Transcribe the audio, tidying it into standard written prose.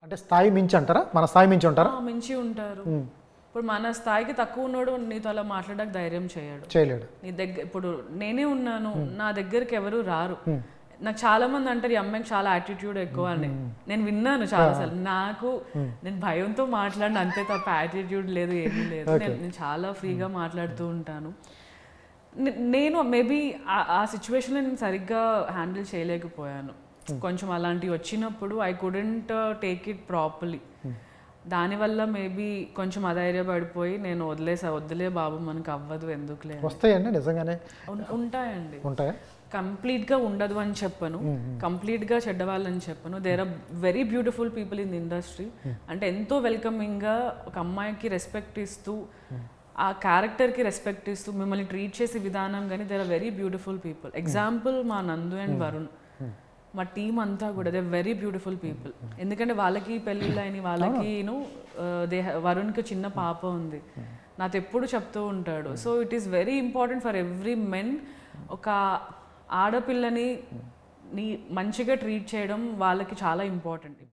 అంటే స్థాయి మించి అంటారా? మన స్థాయి మించి ఉంటారా? మించి ఉంటారు. ఇప్పుడు మన స్థాయికి తక్కువ ఉన్నాడు నీతో అలా మాట్లాడడానికి ధైర్యం చేయలేడు. నీ దగ్గర ఇప్పుడు నేనే ఉన్నాను, నా దగ్గరికి ఎవరు రారు. నాకు చాలా మంది అంటారు ఈ అమ్మాయికి చాలా యాటిట్యూడ్ ఎక్కువ అని. నేను విన్నాను చాలాసార్లు. నాకు నేను భయంతో మాట్లాడిన అంతే తప్ప యాటిట్యూడ్ లేదు, ఏమీ లేదు. నేను చాలా ఫ్రీగా మాట్లాడుతూ ఉంటాను. నేను మేబీ ఆ సిచ్యువేషన్లో నేను సరిగ్గా హ్యాండిల్ చేయలేకపోయాను. కొంచెం అలాంటివి వచ్చినప్పుడు I couldn't take it properly. దానివల్ల మేబీ కొంచెం అధైర్యపడిపోయి నేను వదిలే బాబు మనకు అవ్వదు ఎందుకులే. వస్తాయండి నిజంగానే ఉంటాయండి. ఉంటాయా? కంప్లీట్గా ఉండదు అని చెప్పను, కంప్లీట్గా చెడ్డవాళ్ళని చెప్పను. There are very beautiful people in the industry. అంటే ఎంతో వెల్కమింగ్గా ఒక అమ్మాయికి రెస్పెక్ట్ ఇస్తూ, ఆ క్యారెక్టర్కి రెస్పెక్ట్ ఇస్తూ మిమ్మల్ని ట్రీట్ చేసే విధానం కానీ there are very beautiful people. Example మా నందు అండ్ వరుణ్, మా టీమ్ అంతా కూడా దే వెరీ బ్యూటిఫుల్ పీపుల్. ఎందుకంటే వాళ్ళకి పెళ్ళిళ్ళు అయిన వాళ్ళకి వరుణ్కి చిన్న పాప ఉంది. నాతో ఎప్పుడు చెప్తూ ఉంటాడు. So it is very important for every men, ఒక ఆడపిల్లని మంచిగా ట్రీట్ చేయడం వాళ్ళకి చాలా ఇంపార్టెంట్.